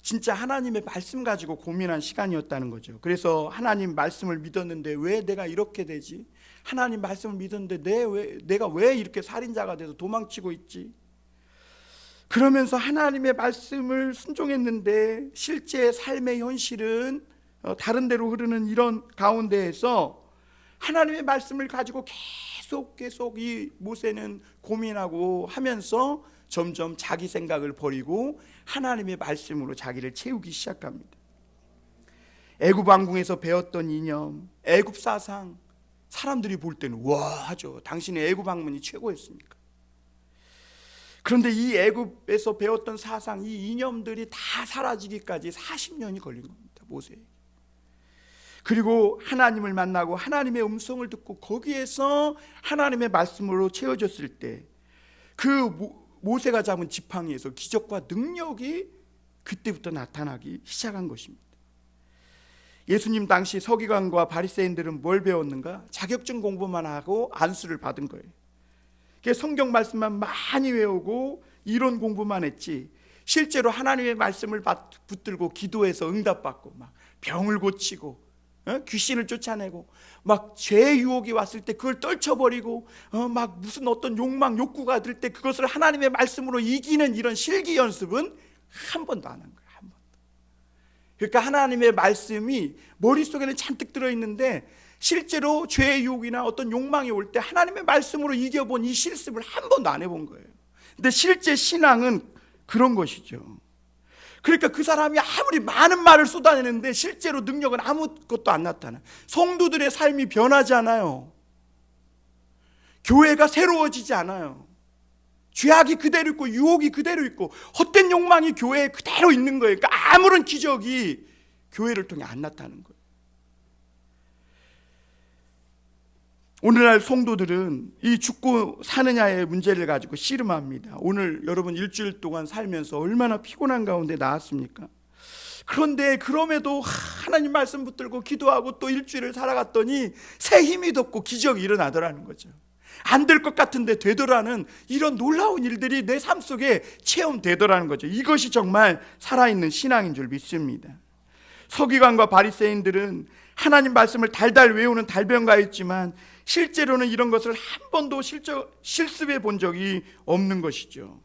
진짜 하나님의 말씀 가지고 고민한 시간이었다는 거죠. 그래서 하나님 말씀을 믿었는데 왜 내가 이렇게 되지? 하나님 말씀을 믿었는데 내가 왜 이렇게 살인자가 돼서 도망치고 있지? 그러면서 하나님의 말씀을 순종했는데 실제 삶의 현실은 다른 데로 흐르는 이런 가운데에서 하나님의 말씀을 가지고 계속 이 모세는 고민하고 하면서 점점 자기 생각을 버리고 하나님의 말씀으로 자기를 채우기 시작합니다. 애굽 왕궁에서 배웠던 이념, 애굽 사상, 사람들이 볼 때는 와 하죠. 당신의 애굽 학문이 최고였으니까. 그런데 이 애굽에서 배웠던 사상, 이 이념들이 다 사라지기까지 40년이 걸린 겁니다. 모세에게. 그리고 하나님을 만나고 하나님의 음성을 듣고 거기에서 하나님의 말씀으로 채워졌을 때 그 모세가 잡은 지팡이에서 기적과 능력이 그때부터 나타나기 시작한 것입니다. 예수님 당시 서기관과 바리새인들은 뭘 배웠는가? 자격증 공부만 하고 안수를 받은 거예요. 성경 말씀만 많이 외우고 이론 공부만 했지 실제로 하나님의 말씀을 붙들고 기도해서 응답받고 막 병을 고치고 귀신을 쫓아내고 막 죄의 유혹이 왔을 때 그걸 떨쳐버리고 막 무슨 어떤 욕망 욕구가 들 때 그것을 하나님의 말씀으로 이기는 이런 실기 연습은 한 번도 안 한 거예요. 한 번도. 그러니까 하나님의 말씀이 머릿속에는 잔뜩 들어있는데 실제로 죄의 유혹이나 어떤 욕망이 올 때 하나님의 말씀으로 이겨본 이 실습을 한 번도 안 해본 거예요. 근데 실제 신앙은 그런 것이죠. 그러니까 그 사람이 아무리 많은 말을 쏟아내는데 실제로 능력은 아무것도 안 나타나. 성도들의 삶이 변하지 않아요. 교회가 새로워지지 않아요. 죄악이 그대로 있고 유혹이 그대로 있고 헛된 욕망이 교회에 그대로 있는 거예요. 그러니까 아무런 기적이 교회를 통해 안 나타나는 거예요. 오늘날 성도들은 이 죽고 사느냐의 문제를 가지고 씨름합니다. 오늘 여러분 일주일 동안 살면서 얼마나 피곤한 가운데 나왔습니까? 그런데 그럼에도 하나님 말씀 붙들고 기도하고 또 일주일을 살아갔더니 새 힘이 돋고 기적이 일어나더라는 거죠. 안 될 것 같은데 되더라는 이런 놀라운 일들이 내 삶 속에 체험되더라는 거죠. 이것이 정말 살아있는 신앙인 줄 믿습니다. 서기관과 바리새인들은 하나님 말씀을 달달 외우는 달변가였지만 실제로는 이런 것을 한 번도 실습해 본 적이 없는 것이죠.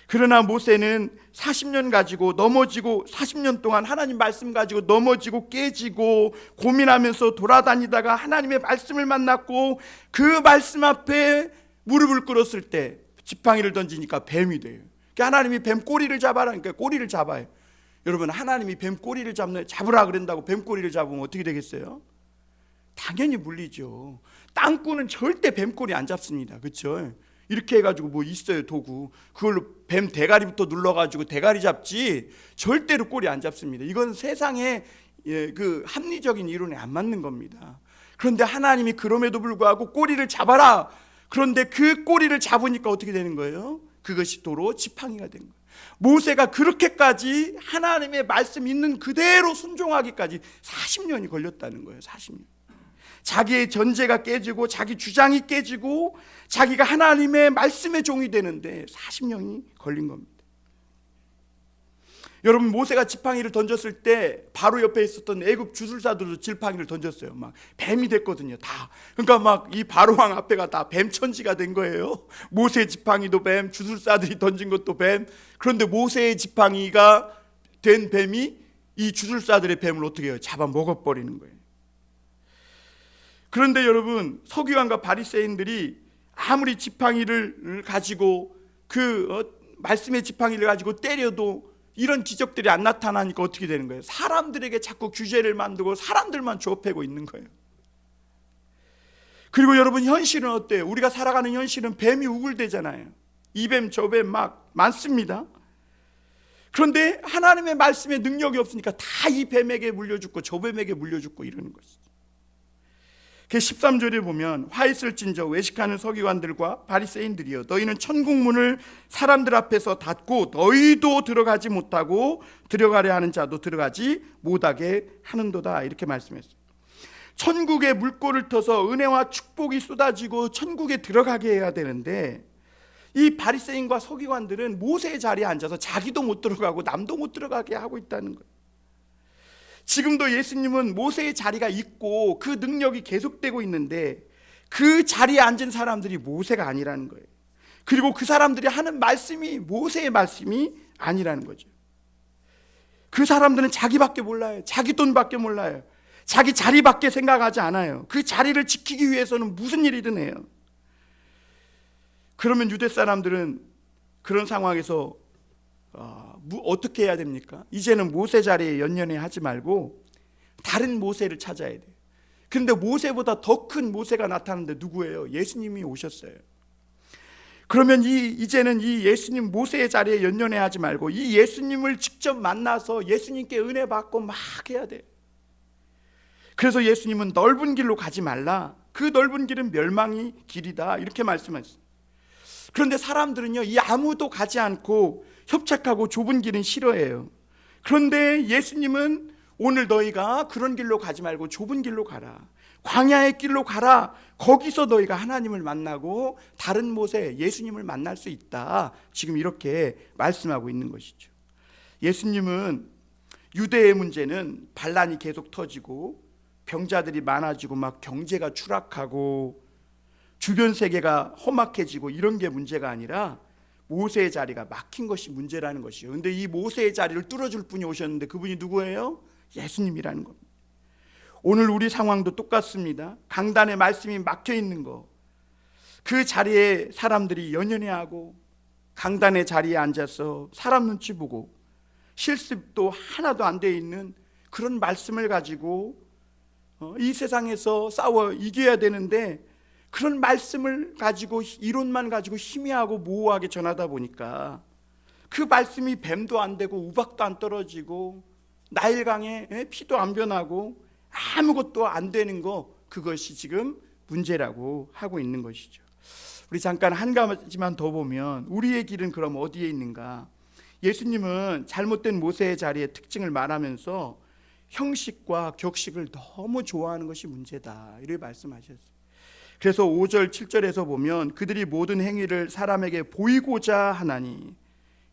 그러나 모세는 40년 가지고 넘어지고 40년 동안 하나님 말씀 가지고 넘어지고 깨지고 고민하면서 돌아다니다가 하나님의 말씀을 만났고 그 말씀 앞에 무릎을 꿇었을 때 지팡이를 던지니까 뱀이 돼요. 그러니까 하나님이 뱀 꼬리를 잡아라. 그러니까 꼬리를 잡아요. 여러분 하나님이 뱀 꼬리를 잡으라 그런다고 뱀 꼬리를 잡으면 어떻게 되겠어요? 당연히 물리죠. 땅꾼은 절대 뱀 꼬리 안 잡습니다. 그렇죠? 이렇게 해가지고 뭐 있어요 도구. 그걸로 뱀 대가리부터 눌러가지고 대가리 잡지 절대로 꼬리 안 잡습니다. 이건 세상의 그 합리적인 이론에 안 맞는 겁니다. 그런데 하나님이 그럼에도 불구하고 꼬리를 잡아라. 그런데 그 꼬리를 잡으니까 어떻게 되는 거예요? 그것이 도로 지팡이가 된 거예요. 모세가 그렇게까지 하나님의 말씀 있는 그대로 순종하기까지 40년이 걸렸다는 거예요. 40년. 자기의 전제가 깨지고 자기 주장이 깨지고 자기가 하나님의 말씀의 종이 되는데 40년이 걸린 겁니다. 여러분 모세가 지팡이를 던졌을 때 바로 옆에 있었던 애굽 주술사들도 지팡이를 던졌어요. 막 뱀이 됐거든요. 다. 그러니까 막 이 바로왕 앞에가 다 뱀천지가 된 거예요. 모세의 지팡이도 뱀, 주술사들이 던진 것도 뱀. 그런데 모세의 지팡이가 된 뱀이 이 주술사들의 뱀을 어떻게 해요? 잡아 먹어버리는 거예요. 그런데 여러분 서기관과 바리새인들이 아무리 지팡이를 가지고 말씀의 지팡이를 가지고 때려도 이런 기적들이 안 나타나니까 어떻게 되는 거예요? 사람들에게 자꾸 규제를 만들고 사람들만 좁히고 있는 거예요. 그리고 여러분 현실은 어때요? 우리가 살아가는 현실은 뱀이 우글대잖아요. 이 뱀 저 뱀 막 많습니다. 그런데 하나님의 말씀에 능력이 없으니까 다 이 뱀에게 물려 죽고 저 뱀에게 물려 죽고 이러는 것이죠. 13절에 보면 화 있을진저 외식하는 서기관들과 바리새인들이여 너희는 천국문을 사람들 앞에서 닫고 너희도 들어가지 못하고 들어가려 하는 자도 들어가지 못하게 하는도다 이렇게 말씀했어요. 천국의 물꼬를 터서 은혜와 축복이 쏟아지고 천국에 들어가게 해야 되는데 이 바리새인과 서기관들은 모세의 자리에 앉아서 자기도 못 들어가고 남도 못 들어가게 하고 있다는 거예요. 지금도 예수님은 모세의 자리가 있고 그 능력이 계속되고 있는데 그 자리에 앉은 사람들이 모세가 아니라는 거예요. 그리고 그 사람들이 하는 말씀이 모세의 말씀이 아니라는 거죠. 그 사람들은 자기밖에 몰라요. 자기 돈밖에 몰라요. 자기 자리밖에 생각하지 않아요. 그 자리를 지키기 위해서는 무슨 일이든 해요. 그러면 유대 사람들은 그런 상황에서 어떻게 해야 됩니까? 이제는 모세 자리에 연연해 하지 말고 다른 모세를 찾아야 돼요. 그런데 모세보다 더 큰 모세가 나타났는데 누구예요? 예수님이 오셨어요. 그러면 이제는 이 예수님 모세의 자리에 연연해 하지 말고 이 예수님을 직접 만나서 예수님께 은혜 받고 막 해야 돼. 그래서 예수님은 넓은 길로 가지 말라. 그 넓은 길은 멸망의 길이다. 이렇게 말씀하셨어요. 그런데 사람들은요, 이 아무도 가지 않고 협착하고 좁은 길은 싫어해요. 그런데 예수님은 오늘 너희가 그런 길로 가지 말고 좁은 길로 가라. 광야의 길로 가라. 거기서 너희가 하나님을 만나고 다른 모세 예수님을 만날 수 있다. 지금 이렇게 말씀하고 있는 것이죠. 예수님은 유대의 문제는 반란이 계속 터지고 병자들이 많아지고 막 경제가 추락하고 주변 세계가 험악해지고 이런 게 문제가 아니라 모세의 자리가 막힌 것이 문제라는 것이에요. 그런데 이 모세의 자리를 뚫어줄 분이 오셨는데 그분이 누구예요? 예수님이라는 겁니다. 오늘 우리 상황도 똑같습니다. 강단에 말씀이 막혀 있는 거, 그 자리에 사람들이 연연해하고 강단의 자리에 앉아서 사람 눈치 보고 실습도 하나도 안 돼 있는 그런 말씀을 가지고 이 세상에서 싸워 이겨야 되는데 그런 말씀을 가지고 이론만 가지고 희미하고 모호하게 전하다 보니까 그 말씀이 뱀도 안 되고 우박도 안 떨어지고 나일강에 피도 안 변하고 아무것도 안 되는 거, 그것이 지금 문제라고 하고 있는 것이죠. 우리 잠깐 한 가지만 더 보면 우리의 길은 그럼 어디에 있는가? 예수님은 잘못된 모세의 자리의 특징을 말하면서 형식과 격식을 너무 좋아하는 것이 문제다, 이렇게 말씀하셨어요. 그래서 5절 7절에서 보면 그들이 모든 행위를 사람에게 보이고자 하나니,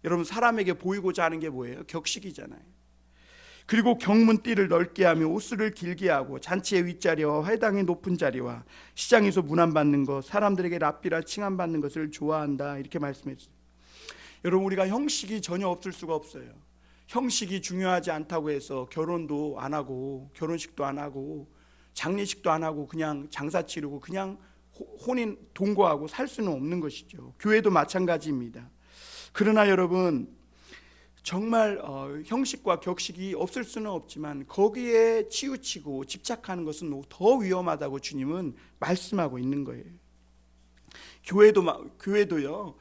여러분 사람에게 보이고자 하는 게 뭐예요? 격식이잖아요. 그리고 경문띠를 넓게 하며 옷수를 길게 하고 잔치의 윗자리와 회당의 높은 자리와 시장에서 문안받는 것, 사람들에게 랍비라 칭함받는 것을 좋아한다, 이렇게 말씀했어요. 여러분 우리가 형식이 전혀 없을 수가 없어요. 형식이 중요하지 않다고 해서 결혼도 안 하고 결혼식도 안 하고 장례식도 안 하고 그냥 장사 치르고 그냥 혼인 동거하고 살 수는 없는 것이죠. 교회도 마찬가지입니다. 그러나 여러분 정말 형식과 격식이 없을 수는 없지만 거기에 치우치고 집착하는 것은 더 위험하다고 주님은 말씀하고 있는 거예요. 교회도요,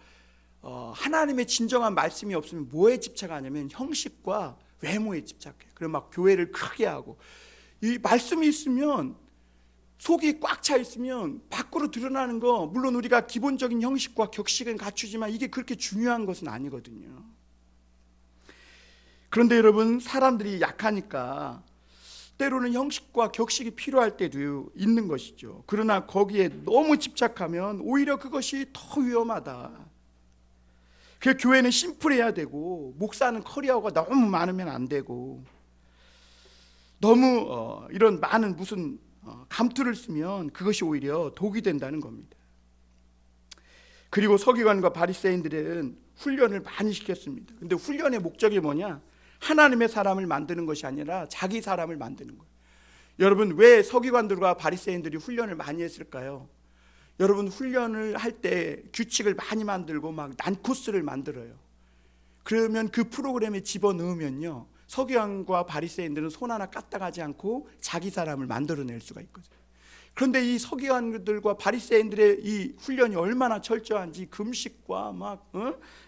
하나님의 진정한 말씀이 없으면 뭐에 집착하냐면 형식과 외모에 집착해요. 그리고 막 교회를 크게 하고, 이 말씀이 있으면 속이 꽉 차 있으면 밖으로 드러나는 거, 물론 우리가 기본적인 형식과 격식은 갖추지만 이게 그렇게 중요한 것은 아니거든요. 그런데 여러분 사람들이 약하니까 때로는 형식과 격식이 필요할 때도 있는 것이죠. 그러나 거기에 너무 집착하면 오히려 그것이 더 위험하다. 그 교회는 심플해야 되고 목사는 커리어가 너무 많으면 안 되고 너무 이런 많은 무슨 감투를 쓰면 그것이 오히려 독이 된다는 겁니다. 그리고 서기관과 바리새인들은 훈련을 많이 시켰습니다. 근데 훈련의 목적이 뭐냐? 하나님의 사람을 만드는 것이 아니라 자기 사람을 만드는 거예요. 여러분 왜 서기관들과 바리새인들이 훈련을 많이 했을까요? 여러분 훈련을 할 때 규칙을 많이 만들고 막 난코스를 만들어요. 그러면 그 프로그램에 집어넣으면요, 서기관과 바리새인들은 손 하나 까딱하지 않고 자기 사람을 만들어낼 수가 있거든요. 그런데 이 서기관들과 바리새인들의 이 훈련이 얼마나 철저한지 금식과 막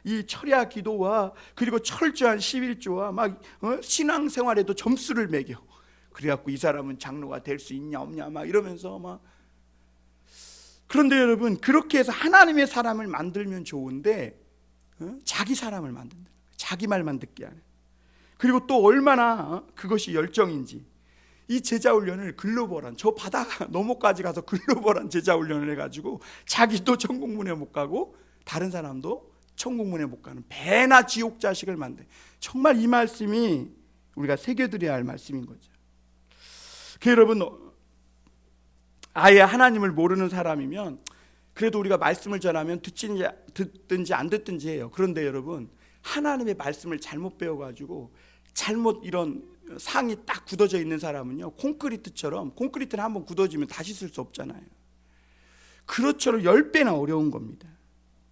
이 철야 기도와 그리고 철저한 11조와 막 신앙생활에도 점수를 매겨. 그래갖고 이 사람은 장로가 될 수 있냐 없냐 막 이러면서 막. 그런데 여러분 그렇게 해서 하나님의 사람을 만들면 좋은데 자기 사람을 만든다. 자기 말만 듣게 하는. 그리고 또 얼마나 그것이 열정인지. 이 제자훈련을 글로벌한, 저 바다 너머까지 가서 글로벌한 제자훈련을 해가지고 자기도 천국문에 못 가고 다른 사람도 천국문에 못 가는 배나 지옥 자식을 만든, 정말 이 말씀이 우리가 새겨드려야 할 말씀인 거죠. 여러분 아예 하나님을 모르는 사람이면 그래도 우리가 말씀을 전하면 듣든지 안 듣든지 해요. 그런데 여러분 하나님의 말씀을 잘못 배워가지고 잘못 이런 상이 딱 굳어져 있는 사람은요, 콘크리트처럼, 콘크리트는 한번 굳어지면 다시 쓸 수 없잖아요. 그것처럼 10배나 어려운 겁니다.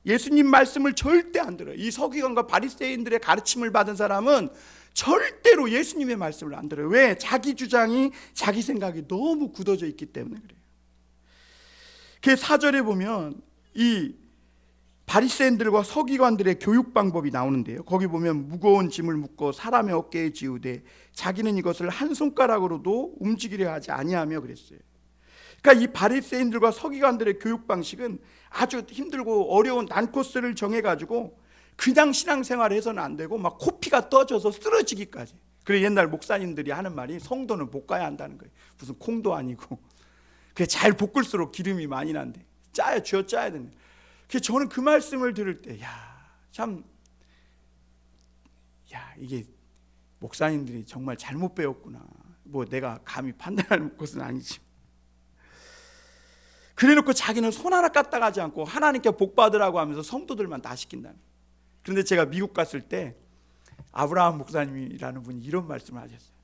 예수님 말씀을 절대 안 들어요. 이 서기관과 바리새인들의 가르침을 받은 사람은 절대로 예수님의 말씀을 안 들어요. 왜? 자기 주장이, 자기 생각이 너무 굳어져 있기 때문에 그래요. 그 4절에 보면 이 바리새인들과 서기관들의 교육 방법이 나오는데요, 거기 보면 무거운 짐을 묶어 사람의 어깨에 지우되 자기는 이것을 한 손가락으로도 움직이려 하지 아니하며 그랬어요. 그러니까 이 바리새인들과 서기관들의 교육 방식은 아주 힘들고 어려운 난코스를 정해가지고 그냥 신앙생활을 해서는 안 되고 막 코피가 떠져서 쓰러지기까지. 그래 옛날 목사님들이 하는 말이 성도는 볶아야 한다는 거예요. 무슨 콩도 아니고. 그게 잘 볶을수록 기름이 많이 난대. 쥐어 짜야 된다. 그래서 저는 그 말씀을 들을 때 이게 목사님들이 정말 잘못 배웠구나. 뭐 내가 감히 판단할 것은 아니지. 그래놓고 자기는 손 하나 까딱하지 않고 하나님께 복 받으라고 하면서 성도들만 다 시킨다는 거예요. 그런데 제가 미국 갔을 때 아브라함 목사님이라는 분이 이런 말씀을 하셨어요.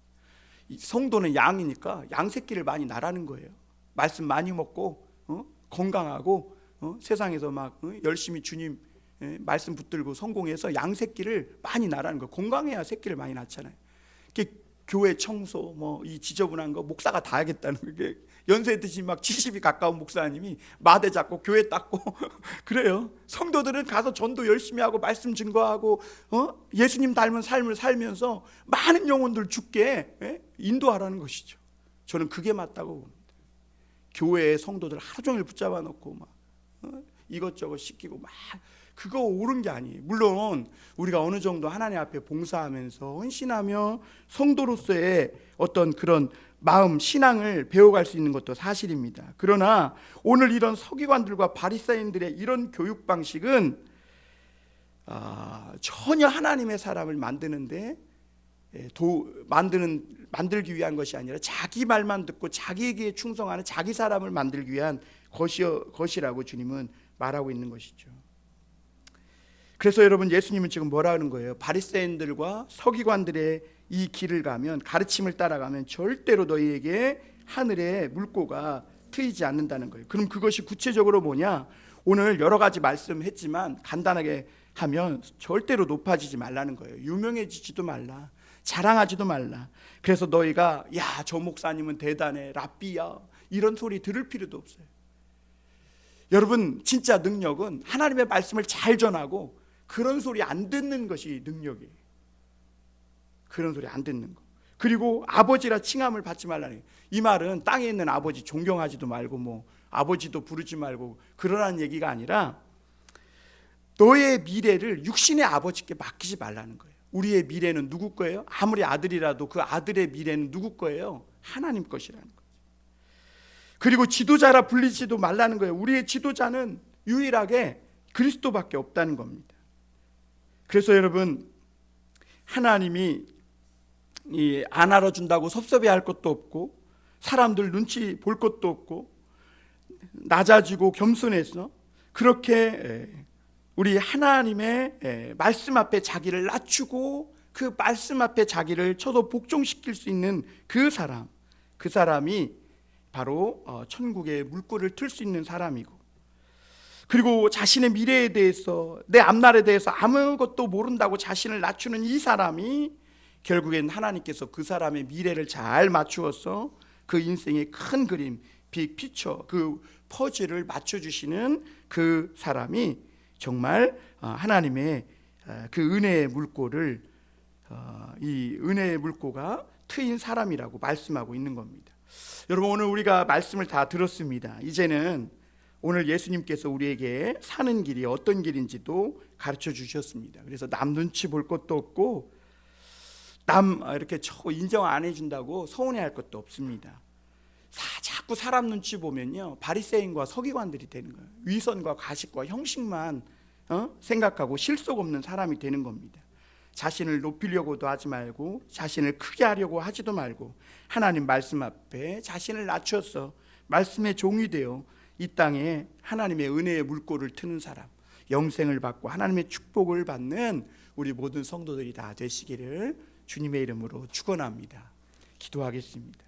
이 성도는 양이니까 양 새끼를 많이 나라는 거예요. 말씀 많이 먹고 건강하고 세상에서 막 열심히 주님 말씀 붙들고 성공해서 양 새끼를 많이 나라는 거예요. 건강해야 새끼를 많이 낳잖아요. 교회 청소 뭐 이 지저분한 거 목사가 다 하겠다는 게, 연세 드신 막 70이 가까운 목사님이 마대 잡고 교회 닦고 그래요. 성도들은 가서 전도 열심히 하고 말씀 증거하고 예수님 닮은 삶을 살면서 많은 영혼들 죽게 인도하라는 것이죠. 저는 그게 맞다고 봅니다. 교회에 성도들 하루 종일 붙잡아 놓고 막 이것저것 시키고 막 그거 옳은 게 아니에요. 물론 우리가 어느 정도 하나님 앞에 봉사하면서 헌신하며 성도로서의 어떤 그런 마음, 신앙을 배워갈 수 있는 것도 사실입니다. 그러나 오늘 이런 서기관들과 바리새인들의 이런 교육 방식은 전혀 하나님의 사람을 만드는데 만들기 위한 것이 아니라 자기 말만 듣고 자기에게 충성하는 자기 사람을 만들기 위한 것이라고 주님은 말하고 있는 것이죠. 그래서 여러분, 예수님은 지금 뭐라 하는 거예요? 바리새인들과 서기관들의 이 길을 가면, 가르침을 따라가면 절대로 너희에게 하늘의 물고가 트이지 않는다는 거예요. 그럼 그것이 구체적으로 뭐냐? 오늘 여러 가지 말씀했지만 간단하게 하면 절대로 높아지지 말라는 거예요. 유명해지지도 말라, 자랑하지도 말라. 그래서 너희가 저 목사님은 대단해, 랍비야, 이런 소리 들을 필요도 없어요. 여러분, 진짜 능력은 하나님의 말씀을 잘 전하고 그런 소리 안 듣는 것이 능력이에요. 그런 소리 안 듣는 거. 그리고 아버지라 칭함을 받지 말라는, 이 말은 땅에 있는 아버지 존경하지도 말고 뭐 아버지도 부르지 말고 그러라는 얘기가 아니라 너의 미래를 육신의 아버지께 맡기지 말라는 거예요. 우리의 미래는 누구 거예요? 아무리 아들이라도 그 아들의 미래는 누구 거예요? 하나님 것이라는 거예요. 그리고 지도자라 불리지도 말라는 거예요. 우리의 지도자는 유일하게 그리스도밖에 없다는 겁니다. 그래서 여러분, 하나님이 안 알아준다고 섭섭해할 것도 없고 사람들 눈치 볼 것도 없고 낮아지고 겸손해서 그렇게 우리 하나님의 말씀 앞에 자기를 낮추고 그 말씀 앞에 자기를 쳐도 복종시킬 수 있는 그 사람이 바로 천국의 물꼬를 틀 수 있는 사람이고, 그리고 자신의 미래에 대해서, 내 앞날에 대해서 아무것도 모른다고 자신을 낮추는 이 사람이 결국엔 하나님께서 그 사람의 미래를 잘 맞추어서 그 인생의 큰 그림, 빅 피처, 그 퍼즐을 맞춰주시는 그 사람이 정말 하나님의 그 은혜의 물꼬를, 이 은혜의 물꼬가 트인 사람이라고 말씀하고 있는 겁니다. 여러분, 오늘 우리가 말씀을 다 들었습니다. 이제는 오늘 예수님께서 우리에게 사는 길이 어떤 길인지도 가르쳐 주셨습니다. 그래서 남 눈치 볼 것도 없고 남 이렇게 인정 안 해준다고 서운해할 것도 없습니다. 자꾸 사람 눈치 보면요, 바리새인과 서기관들이 되는 거예요. 위선과 가식과 형식만 생각하고 실속 없는 사람이 되는 겁니다. 자신을 높이려고도 하지 말고 자신을 크게 하려고 하지도 말고 하나님 말씀 앞에 자신을 낮춰서 말씀의 종이 되어 이 땅에 하나님의 은혜의 물꼬를 트는 사람, 영생을 받고 하나님의 축복을 받는 우리 모든 성도들이 다 되시기를 주님의 이름으로 축원합니다. 기도하겠습니다.